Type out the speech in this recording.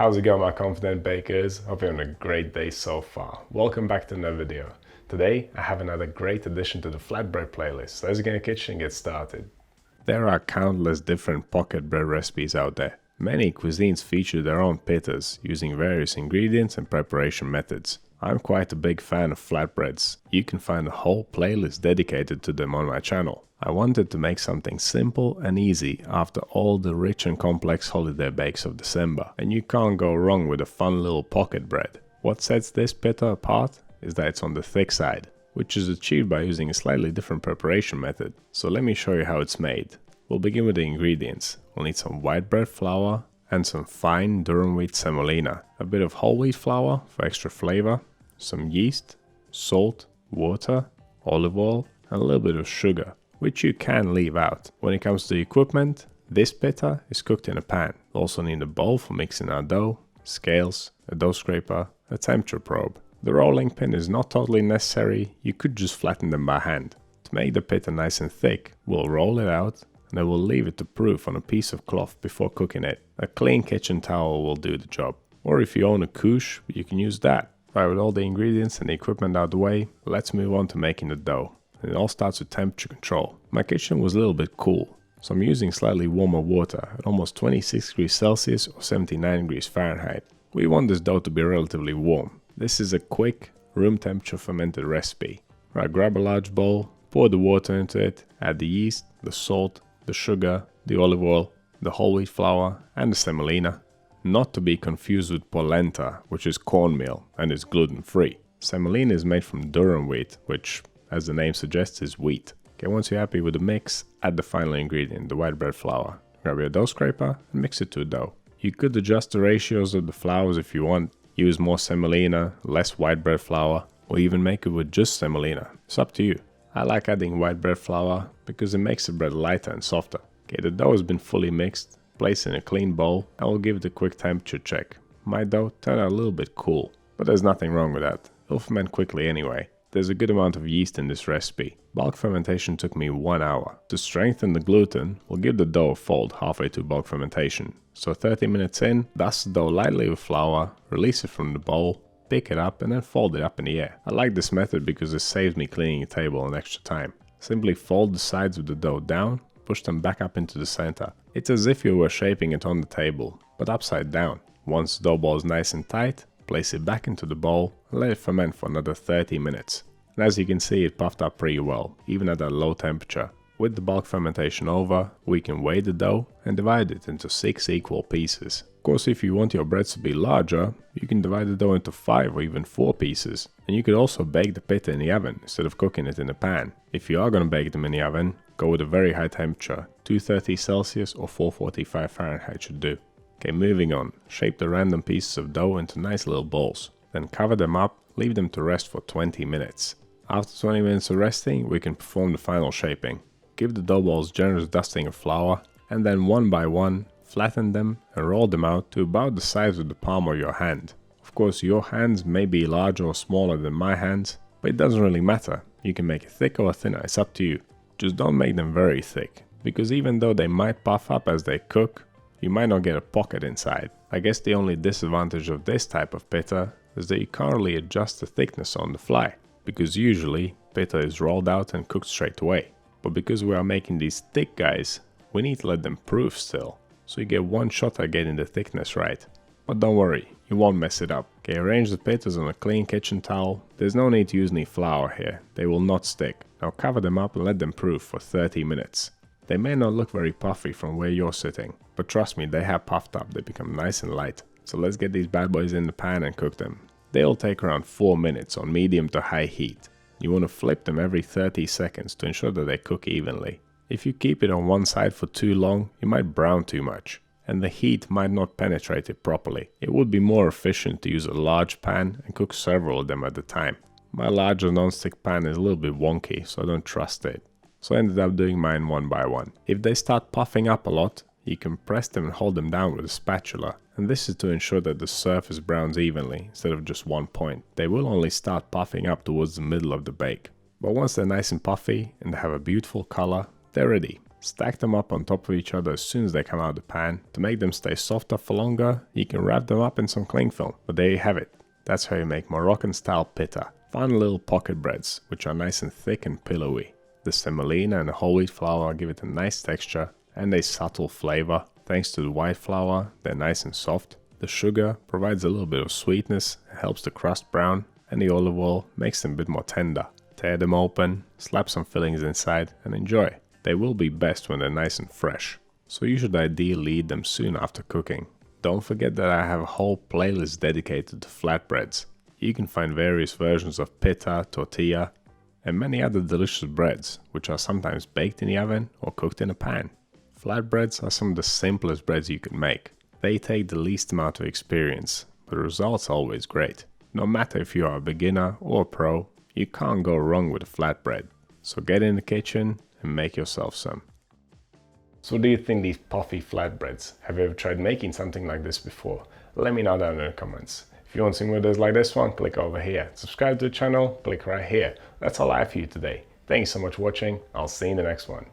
How's it going, my confident bakers? Hope you're having a great day so far. Welcome back to another video. Today I have another great addition to the flatbread playlist, so let's get in the kitchen and get started. There are countless different pocket bread recipes out there. Many cuisines feature their own pitas, using various ingredients and preparation methods. I'm quite a big fan of flatbreads. You can find a whole playlist dedicated to them on my channel. I wanted to make something simple and easy after all the rich and complex holiday bakes of December, and you can't go wrong with a fun little pocket bread. What sets this pita apart is that it's on the thick side, which is achieved by using a slightly different preparation method. So let me show you how it's made. We'll begin with the ingredients. We'll need some white bread flour and some fine durum wheat semolina, a bit of whole wheat flour for extra flavor, some yeast, salt, water, olive oil, and a little bit of sugar, which you can leave out. When it comes to the equipment, this pita is cooked in a pan. We'll also need a bowl for mixing our dough, scales, a dough scraper, a temperature probe. The rolling pin is not totally necessary, you could just flatten them by hand. To make the pita nice and thick, we'll roll it out and then we'll leave it to proof on a piece of cloth before cooking it. A clean kitchen towel will do the job. Or if you own a couche, you can use that. Right, with all the ingredients and the equipment out of the way, let's move on to making the dough. And it all starts with temperature control. My kitchen was a little bit cool, so I'm using slightly warmer water at almost 26 degrees Celsius or 79 degrees Fahrenheit. We want this dough to be relatively warm. This is a quick, room temperature fermented recipe. Right, grab a large bowl, pour the water into it, add the yeast, the salt, the sugar, the olive oil, the whole wheat flour, and the semolina. Not to be confused with polenta, which is cornmeal and is gluten-free. Semolina is made from durum wheat, which, as the name suggests, is wheat. Okay, once you're happy with the mix, add the final ingredient, the white bread flour. Grab your dough scraper and mix it to a dough. You could adjust the ratios of the flours if you want. Use more semolina, less white bread flour, or even make it with just semolina. It's up to you. I like adding white bread flour because it makes the bread lighter and softer. Okay, the dough has been fully mixed. Place it in a clean bowl and we'll give it a quick temperature check. My dough turned out a little bit cool, but there's nothing wrong with that. It'll ferment quickly anyway. There's a good amount of yeast in this recipe. Bulk fermentation took me 1 hour. To strengthen the gluten, we'll give the dough a fold halfway to bulk fermentation. So 30 minutes in, dust the dough lightly with flour, release it from the bowl, pick it up and then fold it up in the air. I like this method because it saves me cleaning the table an extra time. Simply fold the sides of the dough down, push them back up into the center. It's as if you were shaping it on the table, but upside down. Once the dough ball is nice and tight, place it back into the bowl and let it ferment for another 30 minutes. And as you can see, it puffed up pretty well, even at a low temperature. With the bulk fermentation over, we can weigh the dough and divide it into 6 equal pieces. Of course, if you want your breads to be larger, you can divide the dough into 5 or even 4 pieces. And you could also bake the pita in the oven instead of cooking it in a pan. If you are going to bake them in the oven, go with a very high temperature, 230 Celsius or 445 Fahrenheit should do. Okay, moving on. Shape the random pieces of dough into nice little balls. Then cover them up, leave them to rest for 20 minutes. After 20 minutes of resting, we can perform the final shaping. Give the dough balls generous dusting of flour, and then one by one, flatten them and roll them out to about the size of the palm of your hand. Of course, your hands may be larger or smaller than my hands, but it doesn't really matter. You can make it thicker or thinner, it's up to you. Just don't make them very thick, because even though they might puff up as they cook, you might not get a pocket inside. I guess the only disadvantage of this type of pita is that you can't really adjust the thickness on the fly, because usually pita is rolled out and cooked straight away. But because we are making these thick guys, we need to let them proof still, so you get one shot at getting the thickness right. But don't worry, you won't mess it up. Okay, arrange the pitas on a clean kitchen towel. There's no need to use any flour here, they will not stick. Now cover them up and let them proof for 30 minutes. They may not look very puffy from where you're sitting, but trust me, they have puffed up, they become nice and light. So let's get these bad boys in the pan and cook them. They'll take around 4 minutes on medium to high heat. You want to flip them every 30 seconds to ensure that they cook evenly. If you keep it on one side for too long, you might brown too much, and the heat might not penetrate it properly. It would be more efficient to use a large pan and cook several of them at a time. My larger non-stick pan is a little bit wonky, so I don't trust it. So I ended up doing mine one by one. If they start puffing up a lot, you can press them and hold them down with a spatula. And this is to ensure that the surface browns evenly instead of just one point. They will only start puffing up towards the middle of the bake. But once they're nice and puffy and they have a beautiful color, they're ready. Stack them up on top of each other as soon as they come out of the pan. To make them stay softer for longer, you can wrap them up in some cling film. But there you have it. That's how you make Moroccan style pita. Fun little pocket breads, which are nice and thick and pillowy. The semolina and the whole wheat flour give it a nice texture and a subtle flavor. Thanks to the white flour, they're nice and soft. The sugar provides a little bit of sweetness, helps the crust brown, and the olive oil makes them a bit more tender. Tear them open, slap some fillings inside, and enjoy. They will be best when they're nice and fresh, so you should ideally eat them soon after cooking. Don't forget that I have a whole playlist dedicated to flatbreads. You can find various versions of pita, tortilla, and many other delicious breads, which are sometimes baked in the oven or cooked in a pan. Flatbreads are some of the simplest breads you can make. They take the least amount of experience, but the results are always great. No matter if you are a beginner or a pro, you can't go wrong with a flatbread. So get in the kitchen and make yourself some. So what do you think these puffy flatbreads? Have you ever tried making something like this before? Let me know down in the comments. If you want to see more videos like this one, click over here. Subscribe to the channel, click right here. That's all I have for you today. Thank you so much for watching. I'll see you in the next one.